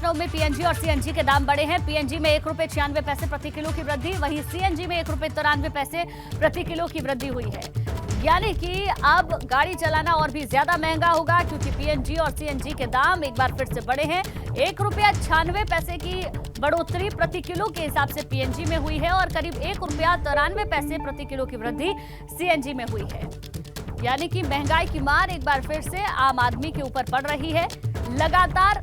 लखनऊ में पीएनजी और सीएनजी के दाम बढ़े हैं। पीएनजी में ₹1.96 प्रति किलो की वृद्धि, वहीं सीएनजी में ₹1.93 प्रति किलो की वृद्धि हुई है। यानी कि अब गाड़ी चलाना और भी ज्यादा महंगा होगा, क्योंकि पीएनजी और सीएनजी के दाम एक बार फिर से बढ़े हैं। ₹1.96 की बढ़ोतरी प्रति किलो के हिसाब से पीएनजी में हुई है और करीब ₹1.93 प्रति किलो की वृद्धि सीएनजी में हुई है। यानी कि महंगाई की मार एक बार फिर से आम आदमी के ऊपर पड़ रही है। लगातार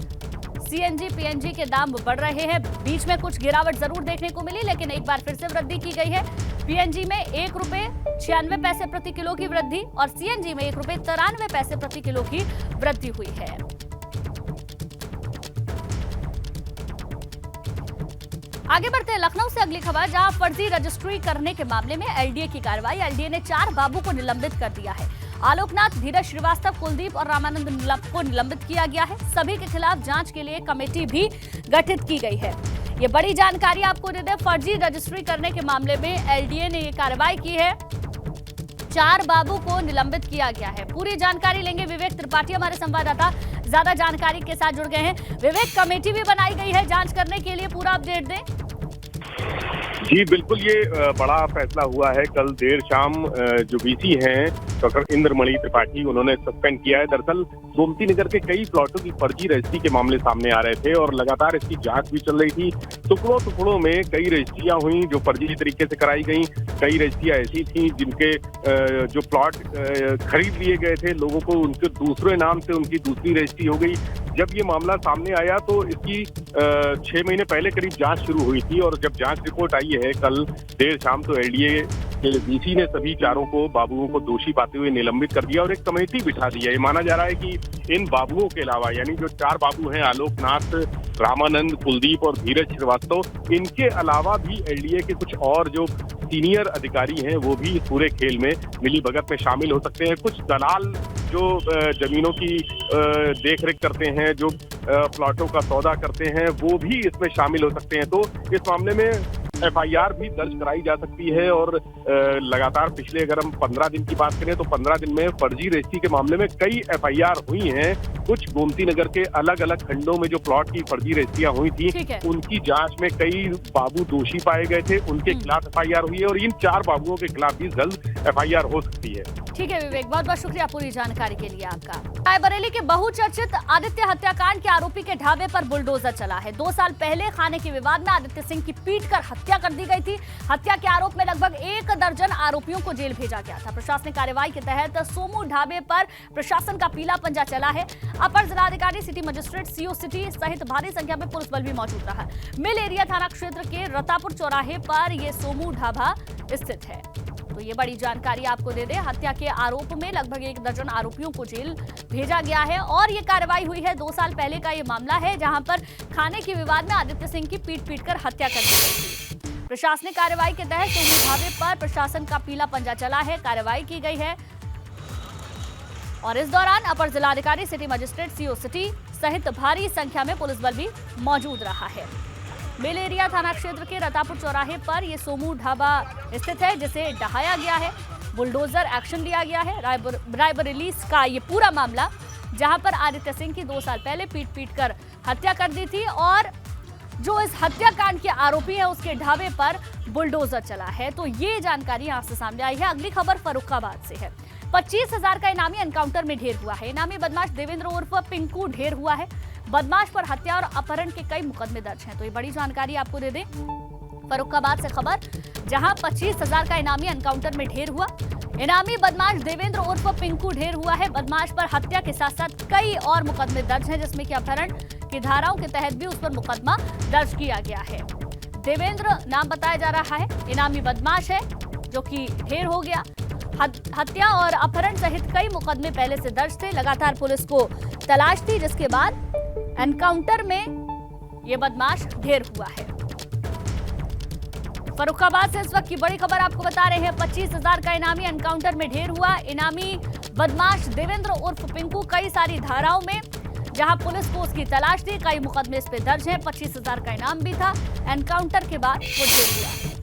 सीएनजी पीएनजी के दाम बढ़ रहे हैं। बीच में कुछ गिरावट जरूर देखने को मिली, लेकिन एक बार फिर से वृद्धि की गई है। पीएनजी में ₹1.96 प्रति किलो की वृद्धि और सीएनजी में ₹1.93 प्रति किलो की वृद्धि हुई है। आगे बढ़ते हैं लखनऊ से अगली खबर, जहां फर्जी रजिस्ट्री करने के मामले में एलडीए की कार्रवाई। एलडीए ने 4 बाबू को निलंबित कर दिया है। आलोकनाथ, धीरज श्रीवास्तव, कुलदीप और रामानंद को निलंबित किया गया है। सभी के खिलाफ जांच के लिए कमेटी भी गठित की गई है। ये बड़ी जानकारी आपको दे दें, फर्जी रजिस्ट्री करने के मामले में एलडीए ने ये कार्रवाई की है। 4 बाबू को निलंबित किया गया है। पूरी जानकारी लेंगे विवेक त्रिपाठी, हमारे संवाददाता ज्यादा जानकारी के साथ जुड़ गए हैं। विवेक, कमेटी भी बनाई गई है जांच करने के लिए, पूरा अपडेट दें। जी बिल्कुल, ये बड़ा फैसला हुआ है। कल देर शाम जो वीसी हैं डॉक्टर इंद्रमणि त्रिपाठी, उन्होंने सस्पेंड किया है। दरअसल गोमती नगर के कई प्लॉटों की फर्जी रजिस्ट्री के मामले सामने आ रहे थे और लगातार इसकी जांच भी चल रही थी। टुकड़ों में कई रजिस्ट्रियां हुई जो फर्जी तरीके से कराई गई। कई रजिस्ट्रियां ऐसी थी जिनके जो प्लॉट खरीद लिए गए थे लोगों को, उनके दूसरे नाम से उनकी दूसरी रजिस्ट्री हो गई। जब ये मामला सामने आया तो इसकी 6 महीने पहले करीब जांच शुरू हुई थी और जब जांच रिपोर्ट आई है कल देर शाम, तो एलडीए के वीसी ने सभी 4 को बाबुओं को दोषी पाते हुए निलंबित कर दिया और एक कमेटी बिठा दी है। ये माना जा रहा है कि इन बाबुओं के अलावा, यानी जो 4 बाबू हैं, आलोकनाथ, रामानंद, कुलदीप और धीरज श्रीवास्तव, इनके अलावा भी एलडीए के कुछ और जो सीनियर अधिकारी हैं वो भी इस पूरे खेल में मिलीभगत में शामिल हो सकते हैं। कुछ दलाल जो जमीनों की देखरेख करते हैं, जो प्लॉटों का सौदा करते हैं, वो भी इसमें शामिल हो सकते हैं। तो इस मामले में एफआईआर भी दर्ज कराई जा सकती है और लगातार पिछले, अगर हम 15 दिन की बात करें तो 15 दिन में फर्जी रजिस्ट्री के मामले में कई एफआईआर हुई हैं। कुछ गोमती नगर के अलग अलग खंडों में जो प्लॉट की फर्जी रजिस्ट्रियां हुई थी, उनकी जांच में कई बाबू दोषी पाए गए थे, उनके खिलाफ एफआईआर हुई है और इन 4 बाबुओं के खिलाफ भी जल्द एफआईआर हो सकती है। ठीक है विवेक, बहुत बहुत शुक्रिया पूरी जानकारी के लिए आपका। रायबरेली के बहुचर्चित आदित्य हत्याकांड के आरोपी के ढाबे पर बुलडोजर चला है। 2 साल पहले खाने के विवाद में आदित्य सिंह की पीटकर हत्या कर दी गई थी। हत्या के आरोप में लगभग 1 दर्जन आरोपियों को जेल भेजा गया था। प्रशासनिक कार्रवाई के तहत सोमू ढाबे पर प्रशासन का पीला पंजा चला है। अपर जिलाधिकारी, सिटी मजिस्ट्रेट, सीओ सिटी सहित भारी संख्या में पुलिस बल भी मौजूद रहा। मिल एरिया थाना क्षेत्र के रतापुर चौराहे पर यह सोमू ढाबा स्थित है। तो ये बड़ी जानकारी आपको दे दें, हत्या के आरोप में लगभग 1 दर्जन आरोपियों को जेल भेजा गया है और ये कार्रवाई हुई है। 2 साल पहले का ये मामला है, जहां पर खाने के विवाद में आदित्य सिंह की पीट कर हत्या कर दी गई थी। प्रशासनिक कार्रवाई के तहत सोमू ढाबे पर प्रशासन का पीला पंजा चला है, कार्रवाई की गई है और इस दौरान अपर जिलाधिकारी, सिटी मजिस्ट्रेट, सीओ सिटी सहित भारी संख्या में पुलिस बल भी मौजूद रहा है। मिल एरिया थाना क्षेत्र के रतापुर चौराहे पर यह सोमू ढाबा स्थित है, जिसे ढहाया गया है। बुलडोजर एक्शन लिया गया है। रायबरेली का ये पूरा मामला, जहां पर आदित्य सिंह की 2 साल पहले पीट कर हत्या कर दी थी और जो इस हत्याकांड के आरोपी है उसके ढाबे पर बुलडोजर चला है। तो ये जानकारी यहां से सामने आई है। अगली खबर फर्रुखाबाद से है। 25,000 का इनामी एनकाउंटर में ढेर हुआ है। इनामी बदमाश देवेंद्र उर्फ पिंकू ढेर हुआ है। बदमाश पर हत्या और अपहरण के कई मुकदमे दर्ज हैं। तो ये बड़ी जानकारी आपको दे दें, फर्रुखाबाद से खबर, जहां 25,000 का इनामी एनकाउंटर में ढेर हुआ। इनामी बदमाश देवेंद्र उर्फ पिंकू ढेर हुआ है। बदमाश पर हत्या के साथ साथ कई और मुकदमे दर्ज हैं, जिसमें कि अपहरण की धाराओं के तहत भी उस पर मुकदमा दर्ज किया गया है। देवेंद्र नाम बताया जा रहा है, इनामी बदमाश है जो कि ढेर हो गया। हत्या और अपहरण सहित कई मुकदमे पहले से दर्ज थे। लगातार पुलिस को तलाश थी, जिसके बाद एनकाउंटर में ये बदमाश ढेर हुआ है। फर्रुखाबाद से इस वक्त की बड़ी खबर आपको बता रहे हैं। 25,000 का इनामी एनकाउंटर में ढेर हुआ। इनामी बदमाश देवेंद्र उर्फ पिंकू कई सारी धाराओं में, जहां पुलिस को उसकी तलाश थी, कई मुकदमे इस पे दर्ज हैं। 25,000 का इनाम भी था। एनकाउंटर के बाद वो ढेर हुआ।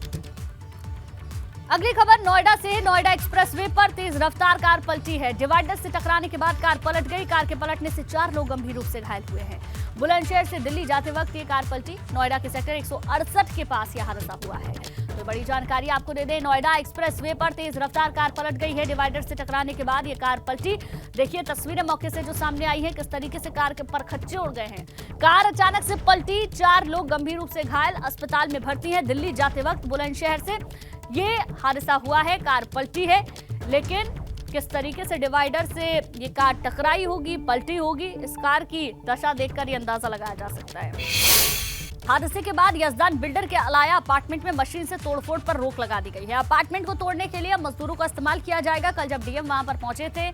अगली खबर नोएडा से। नोएडा एक्सप्रेसवे पर तेज रफ्तार कार पलटी है। डिवाइडर से टकराने के बाद कार पलट गई। कार के पलटने से 4 लोग गंभीर रूप से घायल हुए हैं। बुलंदशहर से दिल्ली जाते वक्त ये कार पलटी। नोएडा के सेक्टर 168 के पास यह हादसा हुआ है। तो बड़ी जानकारी आपको दे दें, नोएडा एक्सप्रेसवे पर तेज रफ्तार कार पलट गई है। डिवाइडर से टकराने के बाद ये कार पलटी। देखिए तस्वीरें मौके से जो सामने आई है, किस तरीके से कार के परखच्चे उड़ गए हैं। कार अचानक से पलटी, 4 लोग गंभीर रूप से घायल, अस्पताल में भर्ती हैं। दिल्ली जाते वक्त बुलंदशहर से ये हादसा हुआ है, कार पलटी है। लेकिन किस तरीके से डिवाइडर से ये कार टकराई होगी, पलटी होगी, इस कार की दशा देखकर ये अंदाजा लगाया जा सकता है। हादसे के बाद यजदान बिल्डर के अलाया अपार्टमेंट में मशीन से तोड़फोड़ पर रोक लगा दी गई है। अपार्टमेंट को तोड़ने के लिए मजदूरों का इस्तेमाल किया जाएगा। कल जब डीएम वहां पर पहुंचे थे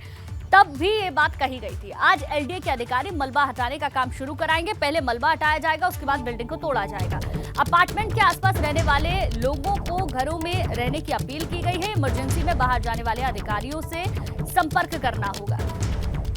तब भी ये बात कही गई थी। आज एलडीए के अधिकारी मलबा हटाने का काम शुरू कराएंगे। पहले मलबा हटाया जाएगा, उसके बाद बिल्डिंग को तोड़ा जाएगा। अपार्टमेंट के आसपास रहने वाले लोगों को घरों में रहने की अपील की गई है। इमरजेंसी में बाहर जाने वाले अधिकारियों से संपर्क करना होगा।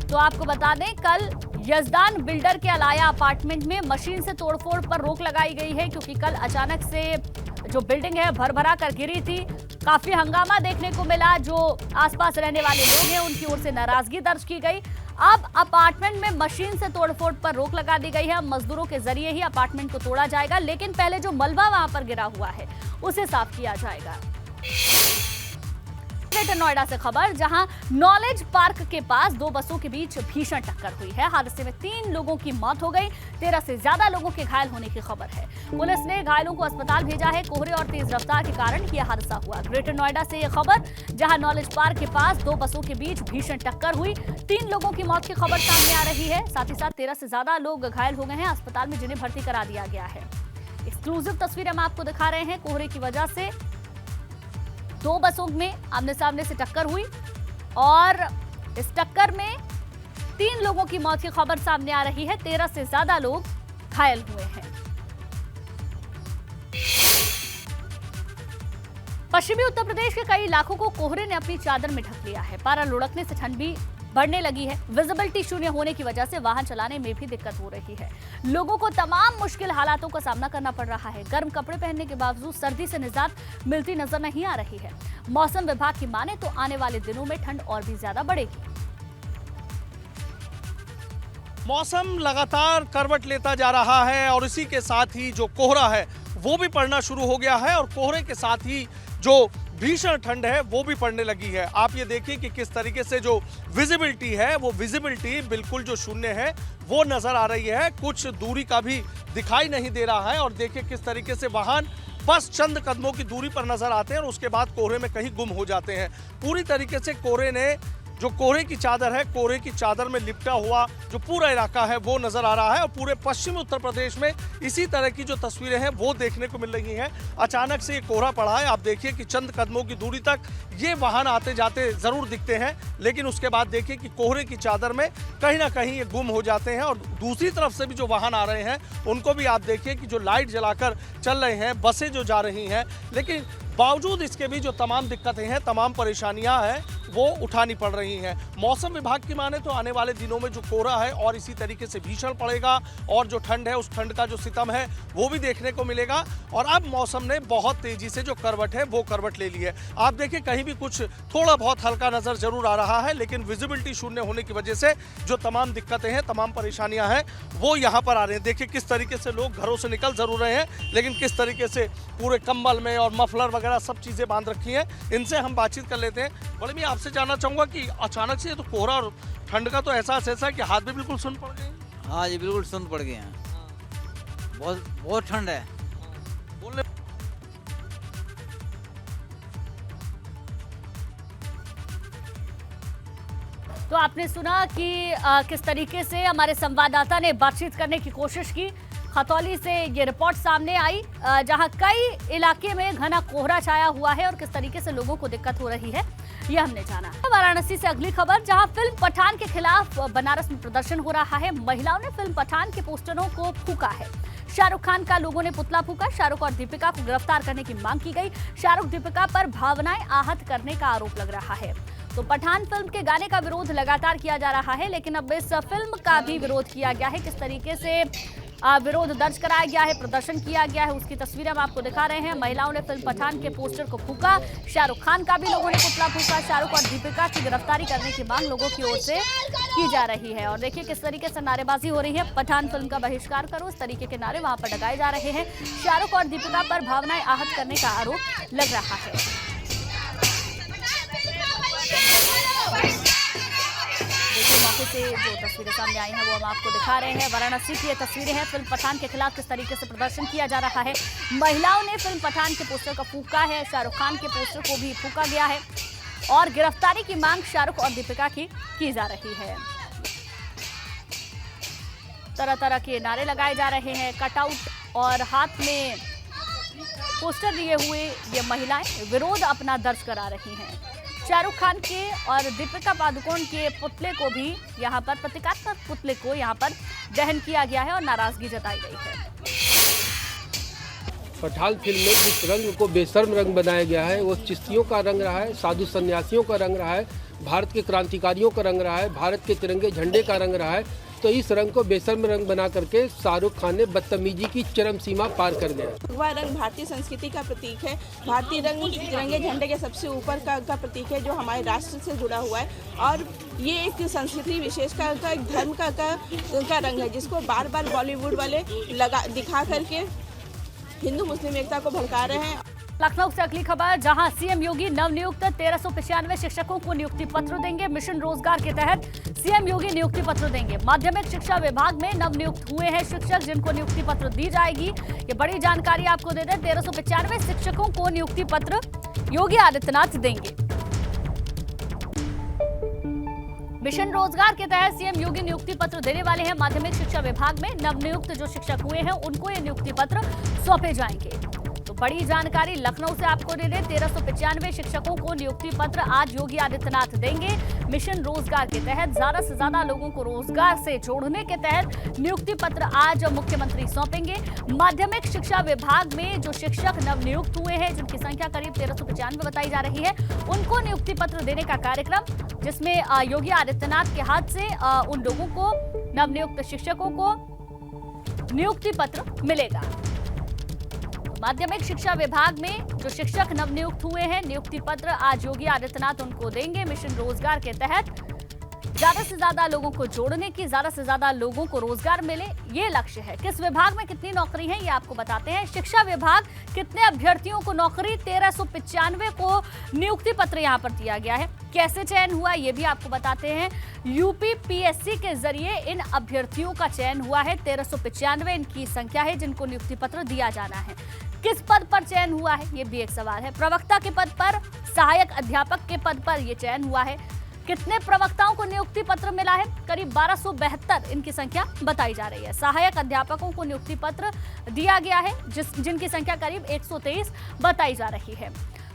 तो आपको बता दें, कल यजदान बिल्डर के अलाया अपार्टमेंट में मशीन से तोड़फोड़ पर रोक लगाई गई है, क्योंकि कल अचानक से जो बिल्डिंग है भरभरा कर गिरी थी। काफी हंगामा देखने को मिला। जो आसपास रहने वाले लोग हैं उनकी ओर से नाराजगी दर्ज की गई। अब अपार्टमेंट में मशीन से तोड़फोड़ पर रोक लगा दी गई है। अब मजदूरों के जरिए ही अपार्टमेंट को तोड़ा जाएगा, लेकिन पहले जो मलबा वहां पर गिरा हुआ है उसे साफ किया जाएगा। ग्रेटर नोएडा से खबर, जहां नॉलेज पार्क के पास 2 बसों के बीच भीषण टक्कर हुई है। हादसे में 3 लोगों की मौत हो गई, 13 से ज्यादा लोगों के घायल होने की खबर है। पुलिस ने घायलों को अस्पताल भेजा है। कोहरे और तेज रफ्तार के कारण यह हादसा हुआ। ग्रेटर नोएडा से यह खबर, जहां नॉलेज पार्क के पास 2 बसों के बीच भीषण टक्कर हुई, 3 लोगों की मौत की खबर सामने आ रही है। साथ ही साथ 13 से ज्यादा लोग घायल हो गए हैं अस्पताल में, जिन्हें भर्ती करा दिया गया है। एक्सक्लूसिव तस्वीरें हम आपको दिखा रहे हैं। कोहरे की वजह से 2 बसों में आमने सामने से टक्कर हुई और इस टक्कर में 3 लोगों की मौत की खबर सामने आ रही है। 13 से ज्यादा लोग घायल हुए हैं। पश्चिमी उत्तर प्रदेश के कई इलाकों को कोहरे ने अपनी चादर में ढक लिया है। पारा लुढ़कने से ठंड भी बढ़ने लगी है। विजिबिलिटी शून्य होने की वजह से वाहन चलाने में भी दिक्कत हो रही है। लोगों को तमाम मुश्किल हालातों का सामना करना पड़ रहा है। गर्म कपड़े पहनने के बावजूद सर्दी से निजात मिलती नजर नहीं आ रही है। मौसम विभाग की माने तो आने वाले दिनों में ठंड और भी ज्यादा बढ़ेगी। मौसम लगातार करवट लेता जा रहा है और इसी के साथ ही जो कोहरा है वो भी पड़ना शुरू हो गया है और कोहरे के साथ ही जो भीषण ठंड है वो भी पड़ने लगी है। आप ये देखिए कि किस तरीके से जो विजिबिलिटी है वो विजिबिलिटी बिल्कुल जो शून्य है वो नजर आ रही है। कुछ दूरी का भी दिखाई नहीं दे रहा है और देखिए किस तरीके से वाहन बस चंद कदमों की दूरी पर नजर आते हैं और उसके बाद कोहरे में कहीं गुम हो जाते हैं। पूरी तरीके से कोहरे ने जो कोहरे की चादर है, कोहरे की चादर में लिपटा हुआ जो पूरा इलाका है वो नजर आ रहा है और पूरे पश्चिमी उत्तर प्रदेश में इसी तरह की जो तस्वीरें हैं वो देखने को मिल रही हैं। अचानक से ये कोहरा पड़ा है। आप देखिए कि चंद कदमों की दूरी तक ये वाहन आते जाते जरूर दिखते हैं, लेकिन उसके बाद देखिए कि कोहरे की चादर में कहीं ना कहीं ये गुम हो जाते हैं और दूसरी तरफ से भी जो वाहन आ रहे हैं उनको भी आप देखिए कि जो लाइट जलाकर चल रहे हैं, बसें जो जा रही हैं, लेकिन बावजूद इसके भी जो तमाम दिक्कतें हैं, तमाम परेशानियां हैं वो उठानी पड़ रही हैं। मौसम विभाग की माने तो आने वाले दिनों में जो कोहरा है और इसी तरीके से भीषण पड़ेगा और जो ठंड है उस ठंड का जो सितम है वो भी देखने को मिलेगा। और अब मौसम ने बहुत तेजी से जो करवट है वो करवट ले ली है। आप देखिए कहीं भी कुछ थोड़ा बहुत हल्का नजर जरूर आ रहा है, लेकिन विजिबिलिटी शून्य होने की वजह से जो तमाम दिक्कतें हैं, तमाम परेशानियां हैं वो यहाँ पर आ रही हैं। देखिए किस तरीके से लोग घरों से निकल जरूर रहे हैं, लेकिन किस तरीके से पूरे कंबल में और मफलर वगैरह सब चीजें बांध रखी हैं। इनसे हम बातचीत कर लेते हैं। बड़े मैं आपसे जानना चाहूंगा कि अचानक से तो कोहरा और ठंड का तो एहसास ऐसा है कि हाथ भी बिल्कुल सुन पड़ गए। हाँ जी, बिल्कुल सुन पड़ गए हैं। बहुत बहुत ठंड है। बोलने तो आपने सुना कि किस तरीके से हमारे संवाददाता ने बातचीत करने की कोशिश की। खतौली से ये रिपोर्ट सामने आई, जहां कई इलाके में घना कोहरा छाया हुआ है और किस तरीके से लोगों को दिक्कत हो रही है ये हमने जाना। वाराणसी से अगली खबर, जहां फिल्म पठान के खिलाफ बनारस में प्रदर्शन हो रहा है। महिलाओं ने फिल्म पठान के पोस्टरों को फूंका है। शाहरुख खान का लोगों ने पुतला फूंका। शाहरुख और दीपिका को गिरफ्तार करने की मांग की गई। शाहरुख दीपिका पर भावनाएं आहत करने का आरोप लग रहा है। तो पठान फिल्म के गाने का विरोध लगातार किया जा रहा है, लेकिन अब इस फिल्म का भी विरोध किया गया है। किस तरीके से विरोध दर्ज कराया गया है, प्रदर्शन किया गया है, उसकी तस्वीरें हम आपको दिखा रहे हैं। महिलाओं ने फिल्म पठान के पोस्टर को फूंका, शाहरुख खान का भी लोगों ने पुतला फूंका। शाहरुख और दीपिका की गिरफ्तारी करने की मांग लोगों की ओर से की जा रही है। और देखिए किस तरीके से नारेबाजी हो रही है, पठान फिल्म का बहिष्कार करो, इस तरीके के नारे वहां पर लगाए जा रहे हैं। शाहरुख और दीपिका पर भावनाएं आहत करने का आरोप लग रहा है। मौके से जो तस्वीरें सामने आई हैं वो हम आपको दिखा रहे हैं। वाराणसी की ये तस्वीरें हैं, फिल्म पठान के खिलाफ किस तरीके से प्रदर्शन किया जा रहा है। महिलाओं ने फिल्म पठान के पोस्टर को फूंका है, शाहरुख खान के पोस्टर को भी फूंका गया है और गिरफ्तारी की मांग शाहरुख और दीपिका की जा रही है। तरह तरह के नारे लगाए जा रहे हैं, कटआउट और हाथ में पोस्टर लिए हुए ये महिलाएं विरोध अपना दर्ज करा रही हैं। शाहरुख खान के और दीपिका पादुकोण के पुतले को भी यहाँ पर, प्रतीकात्मक पुतले को यहाँ पर दहन किया गया है और नाराजगी जताई गई है। पठान फिल्म में जिस रंग को बेशर्म रंग बनाया गया है वो चिश्तियों का रंग रहा है, साधु सन्यासियों का रंग रहा है, भारत के क्रांतिकारियों का रंग रहा है, भारत के तिरंगे झंडे का रंग रहा है। तो इस रंग को बेशर्म रंग बना करके शाहरुख खान ने बदतमीजी की चरम सीमा पार कर दिया। वह रंग भारतीय संस्कृति का प्रतीक है, भारतीय रंग तिरंगे झंडे के सबसे ऊपर का प्रतीक है जो हमारे राष्ट्र से जुड़ा हुआ है और ये एक संस्कृति विशेष का एक धर्म का रंग है जिसको बार बार बॉलीवुड वाले दिखा करके हिंदू मुस्लिम एकता को भड़का रहे हैं। लखनऊ से अगली खबर, जहां सीएम योगी नवनियुक्त 1395 शिक्षकों को नियुक्ति पत्र देंगे। मिशन रोजगार के तहत सीएम योगी नियुक्ति पत्र देंगे। माध्यमिक शिक्षा विभाग में नवनियुक्त हुए हैं शिक्षक जिनको नियुक्ति पत्र दी जाएगी। ये बड़ी जानकारी आपको दे दें, 1395 शिक्षकों को नियुक्ति पत्र योगी आदित्यनाथ देंगे। मिशन रोजगार के तहत सीएम योगी नियुक्ति पत्र देने वाले हैं। माध्यमिक शिक्षा विभाग में नवनियुक्त जो शिक्षक हुए हैं उनको ये नियुक्ति पत्र सौंपे जाएंगे। तो बड़ी जानकारी लखनऊ से आपको दे दें, 1395 शिक्षकों को नियुक्ति पत्र आज योगी आदित्यनाथ देंगे। मिशन रोजगार के तहत ज्यादा से ज्यादा लोगों को रोजगार से जोड़ने के तहत नियुक्ति पत्र आज मुख्यमंत्री सौंपेंगे। माध्यमिक शिक्षा विभाग में जो शिक्षक नवनियुक्त हुए हैं जिनकी संख्या करीब 1395 बताई जा रही है, उनको नियुक्ति पत्र देने का कार्यक्रम, जिसमें योगी आदित्यनाथ के हाथ से उन लोगों को, नवनियुक्त शिक्षकों को नियुक्ति पत्र मिलेगा। माध्यमिक शिक्षा विभाग में जो शिक्षक नवनियुक्त हुए हैं, नियुक्ति पत्र आज योगी आदित्यनाथ उनको देंगे। मिशन रोजगार के तहत ज्यादा से ज्यादा लोगों को जोड़ने की, ज्यादा से ज्यादा लोगों को रोजगार मिले, ये लक्ष्य है। किस विभाग में कितनी नौकरी है ये आपको बताते हैं। शिक्षा विभाग कितने अभ्यर्थियों को नौकरी, 1395 को नियुक्ति पत्र यहाँ पर दिया गया है। कैसे चयन हुआ ये भी आपको बताते हैं। यूपी पीएससी के जरिए इन अभ्यर्थियों का चयन हुआ है। 1395 इनकी संख्या है जिनको नियुक्ति पत्र दिया जाना है। किस पद पर चयन हुआ है ये भी एक सवाल है। प्रवक्ता के पद पर, सहायक अध्यापक के पद पर यह चयन हुआ है। कितने प्रवक्ताओं को नियुक्ति पत्र मिला है? करीब 1272 इनकी संख्या बताई जा रही है। सहायक अध्यापकों को नियुक्ति पत्र दिया गया है जिनकी संख्या करीब 123 बताई जा रही है।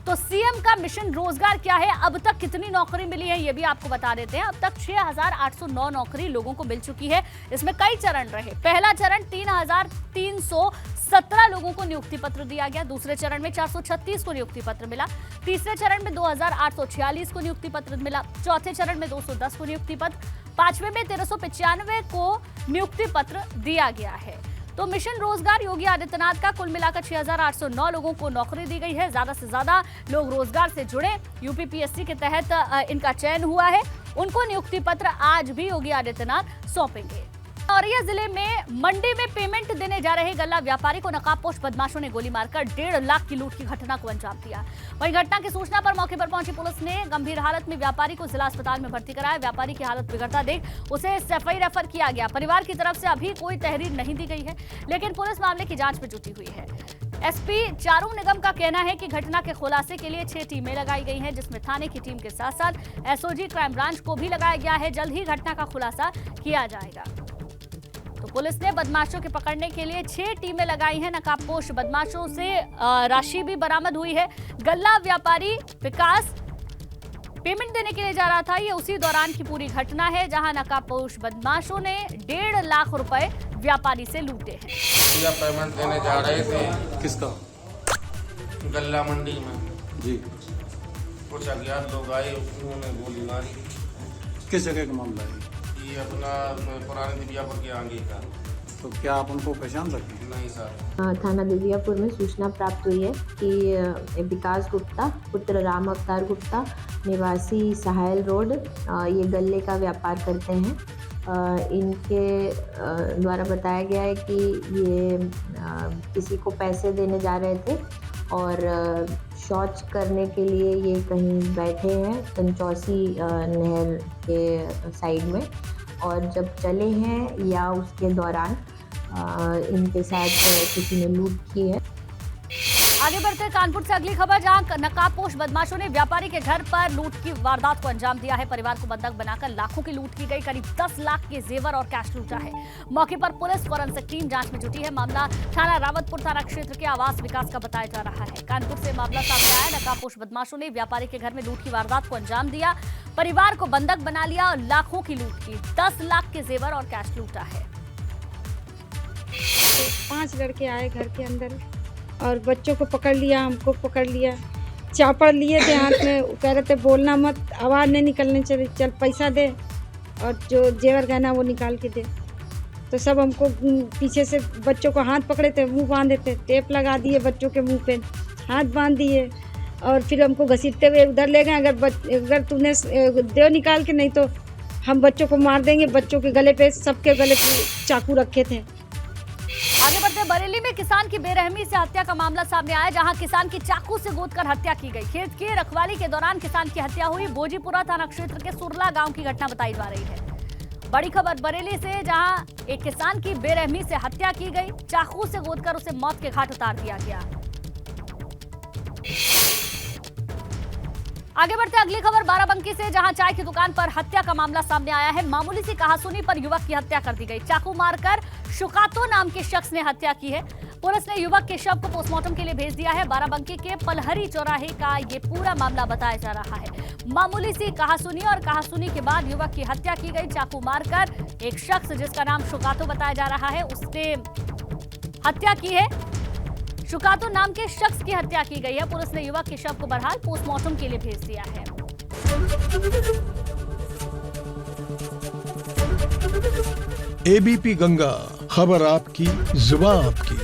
तो सीएम का मिशन रोजगार क्या है, अब तक कितनी नौकरी मिली है ये भी आपको बता देते हैं। अब तक 6809 नौकरी लोगों को मिल चुकी है। इसमें कई चरण रहे। पहला चरण 3317 लोगों को नियुक्ति पत्र दिया गया। दूसरे चरण में 436 को नियुक्ति पत्र मिला। तीसरे चरण में 2846 को नियुक्ति पत्र मिला। चौथे चरण में 210 को नियुक्ति पत्र, पांचवें में 1395 को नियुक्ति पत्र दिया गया है। तो मिशन रोजगार योगी आदित्यनाथ का कुल मिलाकर 6809 लोगों को नौकरी दी गई है। ज्यादा से ज्यादा लोग रोजगार से जुड़े, यूपीपीएससी के तहत इनका चयन हुआ है। उनको नियुक्ति पत्र आज भी योगी आदित्यनाथ सौंपेंगे। औरैया जिले में मंडी में पेमेंट देने जा रहे गल्ला व्यापारी को नकाबपोश बदमाशों ने गोली मारकर 1.5 लाख की लूट की घटना को अंजाम दिया। वहीं घटना की सूचना पर मौके पर पहुंची पुलिस ने गंभीर हालत में व्यापारी को जिला अस्पताल में भर्ती कराया। व्यापारी की हालत बिगड़ता देख उसे सफाई रेफर किया गया। परिवार की तरफ से अभी कोई तहरीर नहीं दी गई है, लेकिन पुलिस मामले की जांच में जुटी हुई है। एसपी चारू निगम का कहना है कि घटना के खुलासे के लिए 6 टीमें लगाई गई हैं, जिसमें थाने की टीम के साथ साथ एसओजी क्राइम ब्रांच को भी लगाया गया है। जल्द ही घटना का खुलासा किया जाएगा। तो पुलिस ने बदमाशों के पकड़ने के लिए 6 टीमें लगाई हैं। नकाबपोश बदमाशों से राशि भी बरामद हुई है। गल्ला व्यापारी विकास पेमेंट देने के लिए जा रहा था। ये उसी दौरान की पूरी घटना है जहां नकाबपोश बदमाशों ने 1.5 लाख रुपए व्यापारी से लूटे हैं। पेमेंट देने जा रहे थे। किसका? गल्ला मंडी में जी। कुछ अज्ञात लोग आए, उन्होंने गोली मारी। किस जगह का मामला है? ये अपना पुराने दिव्यापुर के आगे का। तो क्या आप उनको पहचान सकते हैं? नहीं सर। थाना देवियापुर में सूचना प्राप्त हुई है कि विकास गुप्ता पुत्र राम अवतार गुप्ता निवासी सहायल रोड ये गल्ले का व्यापार करते हैं। इनके द्वारा बताया गया है कि ये किसी को पैसे देने जा रहे थे और शौच करने के लिए ये कहीं बैठे हैं पंचौसी नहर के साइड में, और जब चले हैं या उसके दौरान इनके साथ किसी ने लूट की है। आगे बढ़ते हैं कानपुर से अगली खबर, जहां नकाबपोश बदमाशों ने व्यापारी के घर पर लूट की वारदात को अंजाम दिया है। परिवार को बंधक बनाकर लाखों की लूट की गई। करीब 10 लाख के जेवर और कैश लूटा है। मौके पर पुलिस फॉरेंसिक टीम जांच में जुटी है। मामला थाना रावतपुर थाना क्षेत्र के आवास विकास का बताया जा रहा है। कानपुर से मामला सामने आया। नकाबपोश बदमाशों ने व्यापारी के घर में लूट की वारदात को अंजाम दिया, परिवार को बंधक बना लिया और लाखों की लूट की। 10 लाख के जेवर और कैश लूटा है। 5 लड़के आए घर के अंदर और बच्चों को पकड़ लिया, हमको पकड़ लिया, चापड़ लिए थे हाथ में, कह रहे थे बोलना मत, आवाज़ नहीं निकलनी चाहिए, चल पैसा दे और जो जेवर गहना वो निकाल के दे। तो सब हमको पीछे से बच्चों को हाथ पकड़े थे, मुंह बांधे थे, टेप लगा दिए बच्चों के मुंह पे, हाथ बांध दिए और फिर हमको घसीटते हुए उधर ले गए। अगर तूने दे निकाल के, नहीं तो हम बच्चों को मार देंगे। बच्चों के गले पे, सबके गले पे चाकू रखे थे। आगे बढ़ते बरेली में किसान की बेरहमी से हत्या का मामला सामने आया, जहां किसान की चाकू से गोदकर हत्या की गई। खेत की रखवाली के दौरान किसान की हत्या हुई। बोजीपुरा थाना क्षेत्र के सुरला गांव की घटना बताई जा रही है। बड़ी खबर बरेली से, जहां एक किसान की बेरहमी से हत्या की गई। चाकू से गोदकर उसे मौत के घाट उतार दिया गया। आगे बढ़ते अगली खबर बाराबंकी से, जहां चाय की दुकान पर हत्या का मामला सामने आया है। मामूली सी कहासुनी पर युवक की हत्या कर दी गई। चाकू मारकर शुकातो नाम के शख्स ने हत्या की है। पुलिस ने युवक के शव को पोस्टमार्टम के लिए भेज दिया है। बाराबंकी के पलहरी चौराहे का ये पूरा मामला बताया जा रहा है। मामूली सी कहासुनी और कहासुनी के बाद युवक की हत्या की गई। चाकू मारकर एक शख्स जिसका नाम शुकातो बताया जा रहा है, उसने हत्या की है। शुकातो नाम के शख्स की हत्या की गई है। पुलिस ने युवक के शव को बहरहाल पोस्टमार्टम के लिए भेज दिया है। एबीपी गंगा, खबर आपकी, जुबान आपकी।